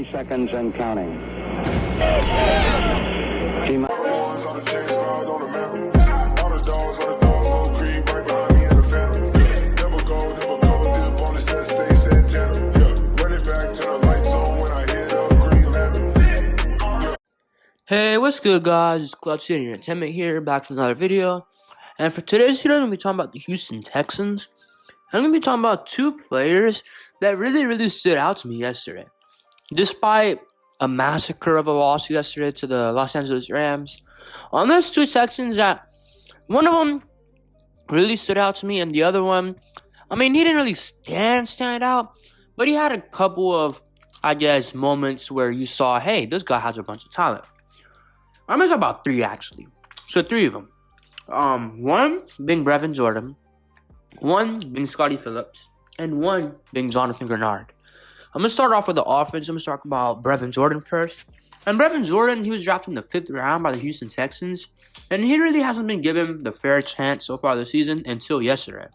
30 seconds and counting. Hey, what's good, guys? It's Clutch City Entertainment here, back with another video. And for today's video, I'm going to be talking about the Houston Texans. I'm going to be talking about two players that really stood out to me yesterday. Despite a massacre of a loss yesterday to the Los Angeles Rams, on those two Texans, that one of them really stood out to me, and the other one, I mean, he didn't really stand out, but he had a couple of, I guess, moments where you saw, hey, this guy has a bunch of talent. I'm going to talk about three, actually. So, three of them. One being Brevin Jordan, one being Scotty Phillips, and one being Jonathan Granard. I'm going to start off with the offense. I'm going to talk about Brevin Jordan first. And Brevin Jordan, he was drafted in the 5th round by the Houston Texans, and he really hasn't been given the fair chance so far this season until yesterday.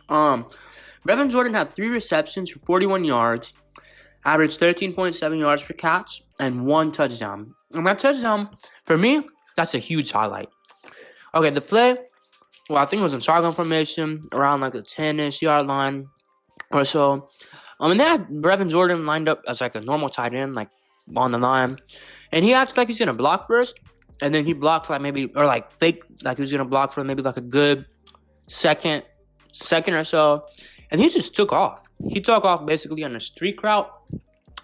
Brevin Jordan had 3 receptions for 41 yards, averaged 13.7 yards per catch, and 1 touchdown. And that touchdown, for me, that's a huge highlight. Okay, the play, well, I think it was in shotgun formation, around like the 10-ish yard line or so. And they had Brevin Jordan lined up as like a normal tight end, like on the line. And he acted like he's going to block first, and then he blocked for like maybe, or like fake, like he was going to block for maybe like a good second or so. And he just took off. He took off basically on a streak route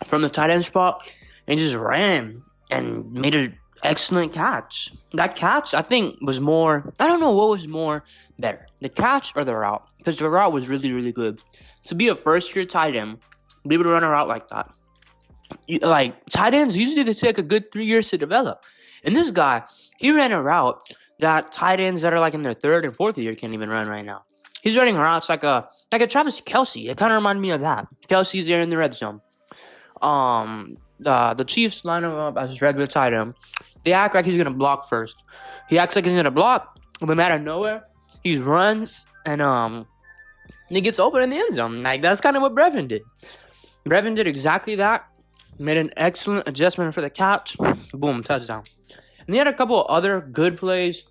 from the tight end spot and just ran and made an excellent catch. That catch, I think, was more, I don't know what was more better, the catch or the route, because the route was really good. To be a first-year tight end, be able to run a route like that. Like, tight ends, usually they take a good 3 years to develop. And this guy, he ran a route that tight ends that are like in their 3rd and 4th year can't even run right now. He's running routes like a Travis Kelce. It kind of reminded me of that. Kelce's there in the red zone. The Chiefs line him up as his regular tight end. They act like he's going to block first. He acts like he's going to block, but out of nowhere, he runs and he gets open in the end zone. Like, that's kind of what Brevin did. Brevin did exactly that. Made an excellent adjustment for the catch. Boom, touchdown. And he had a couple of other good plays.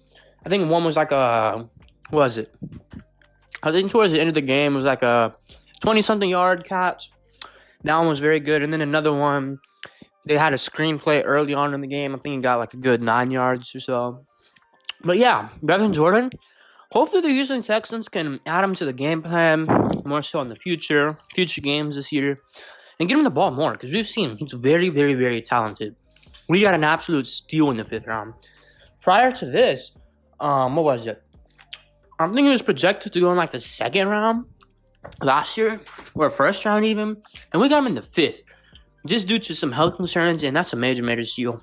I think one was like what was it? I think towards the end of the game, it was like a 20-something yard catch. That one was very good. And then another one, they had a screenplay early on in the game. I think he got like a good 9 yards or so. But yeah, Brevin Jordan, hopefully the Houston Texans can add him to the game plan more so in the future games this year, and get him the ball more, because we've seen he's very talented. We got an absolute steal in the 5th round. Prior to this, what was it? I think he was projected to go in like the 2nd round last year, or 1st round even, and we got him in the 5th, just due to some health concerns, and that's a major steal.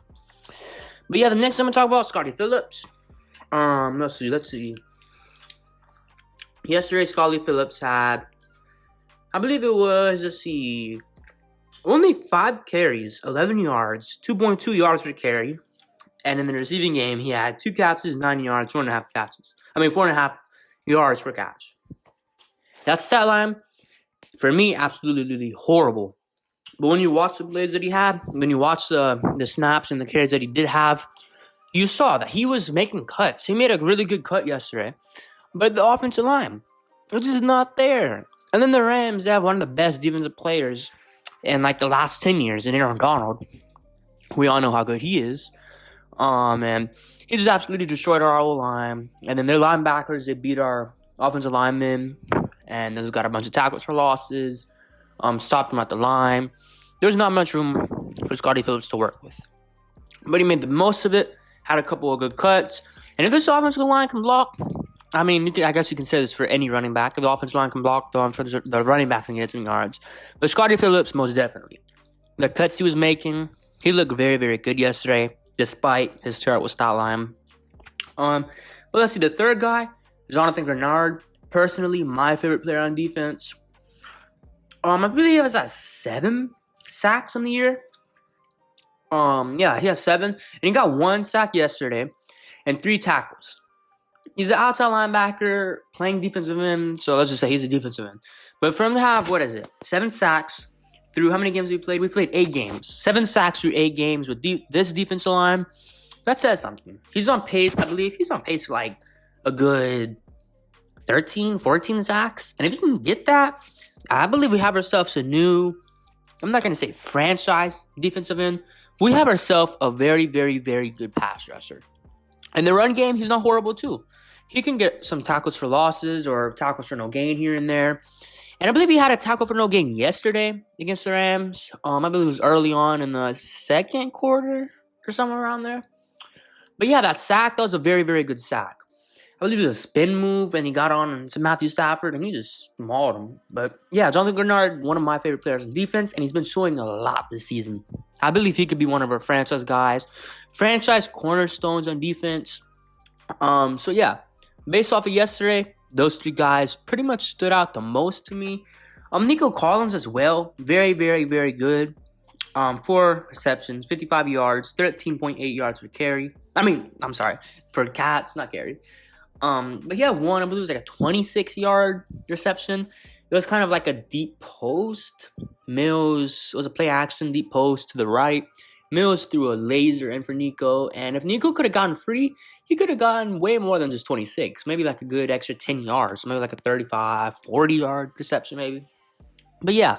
But yeah, the next I'm gonna talk about Scotty Phillips. Let's see. Yesterday, Scotty Phillips had, I believe it was, only 5 carries, 11 yards, 2.2 yards per carry. And in the receiving game, he had 2 catches, 9 yards, 4.5 yards per catch. That stat line, for me, absolutely horrible. But when you watch the plays that he had, when you watch the snaps and the carries that he did have, you saw that he was making cuts. He made a really good cut yesterday. But the offensive line was just not there. And then the Rams, they have one of the best defensive players in like the last 10 years in Granard. We all know how good he is. And he just absolutely destroyed our O-line. And then their linebackers, they beat our offensive linemen. And they've got a bunch of tackles for losses. Stopped them at the line. There's not much room for Scotty Phillips to work with. But he made the most of it. Had a couple of good cuts. And if this offensive line can block, I mean, I guess you can say this for any running back. If the offensive line can block, the running backs can get some yards. But Scotty Phillips, most definitely. The cuts he was making, he looked very good yesterday, despite his terrible stat line. But let's see, the third guy, Jonathan Granard. Personally, my favorite player on defense. I believe he has 7 sacks on the year. Yeah, he has 7. And he got 1 sack yesterday and 3 tackles. He's an outside linebacker playing defensive end, so let's just say he's a defensive end. But for him to have, 7 sacks, through how many games we played? We played 8 games. 7 sacks through 8 games with this defensive line. That says something. He's on pace, I believe. He's on pace for like a good 13, 14 sacks. And if he can get that, I believe we have ourselves a new, I'm not going to say franchise defensive end. We have ourselves a very, very, very good pass rusher. In the run game, he's not horrible too. He can get some tackles for losses or tackles for no gain here and there. And I believe he had a tackle for no gain yesterday against the Rams. I believe it was early on in the second quarter or somewhere around there. But yeah, that sack, that was a very, very good sack. I believe it was a spin move, and he got on to Matthew Stafford, and he just mauled him. But yeah, Jonathan Granard, one of my favorite players in defense, and he's been showing a lot this season. I believe he could be one of our franchise guys, franchise cornerstones on defense. So yeah, based off of yesterday, those 3 guys pretty much stood out the most to me. Niko Collins as well, very, very, very good. 4 receptions, 55 yards, 13.8 yards per carry. I'm sorry, for Cats, not carry. But yeah, one, I believe it was like a 26-yard reception. It was kind of like a deep post. Mills, it was a play action, deep post to the right. Mills threw a laser in for Nico, and if Nico could have gotten free, he could have gotten way more than just 26. Maybe like a good extra 10 yards, maybe like a 35, 40-yard reception maybe. But yeah,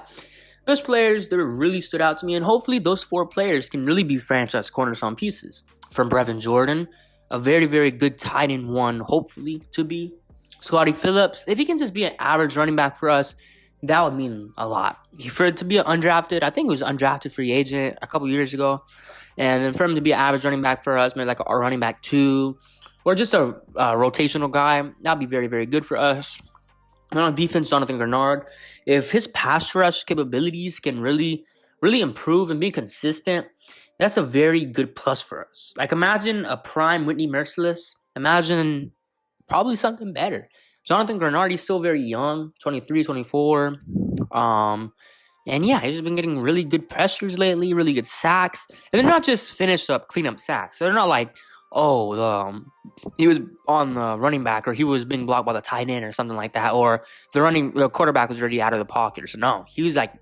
those players, they really stood out to me, and hopefully those 4 players can really be franchise cornerstone pieces. From Brevin Jordan, a very, very good tight end one, hopefully, to be. Scotty Phillips, if he can just be an average running back for us, that would mean a lot. For it to be an undrafted, I think it was undrafted free agent a couple years ago. And then for him to be an average running back for us, maybe like a running back 2, or just a rotational guy, that would be very, very good for us. And on defense, Jonathan Granard, if his pass rush capabilities can really, really improve and be consistent, that's a very good plus for us. Like, imagine a prime Whitney Merciless. Imagine probably something better. Jonathan Granard, he's still very young, 23, 24. And yeah, he's just been getting really good pressures lately, really good sacks. And they're not just finish up, clean up sacks. They're not like, he was on the running back, or he was being blocked by the tight end or something like that, or the quarterback was already out of the pocket. So no, he was like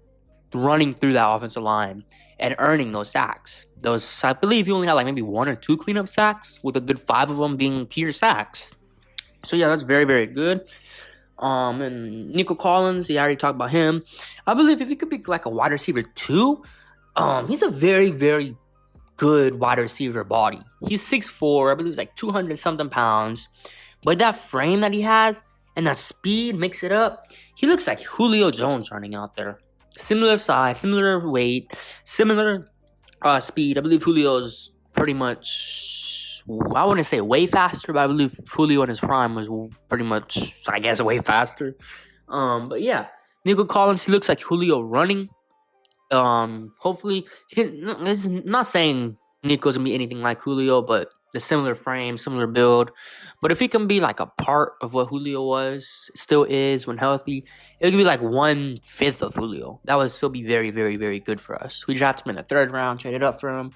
running through that offensive line and earning those sacks. I believe he only had like maybe 1 or 2 cleanup sacks, with a good 5 of them being pure sacks. So yeah, that's very, very good. And Nico Collins, I already talked about him. I believe if he could be like a wide receiver 2, he's a very, very good wide receiver body. He's 6'4", I believe he's like 200 something pounds. But that frame that he has and that speed, mix it up, he looks like Julio Jones running out there. Similar size, similar weight, similar speed. I believe Julio's pretty much, I wouldn't say way faster, but I believe Julio in his prime was pretty much, I guess, way faster. But yeah, Nico Collins, he looks like Julio running. Hopefully, it's not saying Nico's gonna be anything like Julio, but the similar frame, similar build. But if he can be like a part of what Julio still is when healthy, it could be like 1/5 of Julio. That would still be very, very, very good for us. We drafted him in the 3rd round, traded up for him.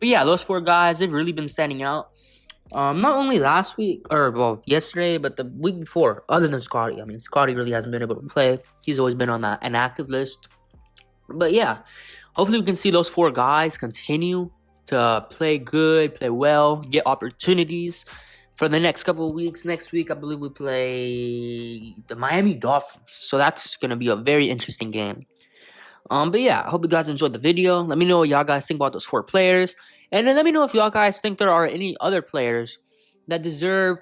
But yeah, those 4 guys, they've really been standing out. Not only last week, yesterday, but the week before, other than Scotty. I mean, Scotty really hasn't been able to play. He's always been on that inactive list. But yeah, hopefully we can see those 4 guys continue to play good, play well, get opportunities for the next couple of weeks. Next week, I believe we play the Miami Dolphins. So that's going to be a very interesting game. But yeah, I hope you guys enjoyed the video. Let me know what y'all guys think about those 4 players. And then let me know if y'all guys think there are any other players that deserve,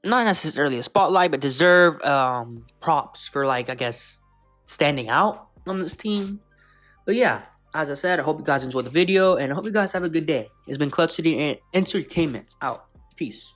not necessarily a spotlight, but deserve props for, like, I guess, standing out on this team. But yeah, as I said, I hope you guys enjoyed the video, and I hope you guys have a good day. It's been Clutch City Entertainment out. Peace.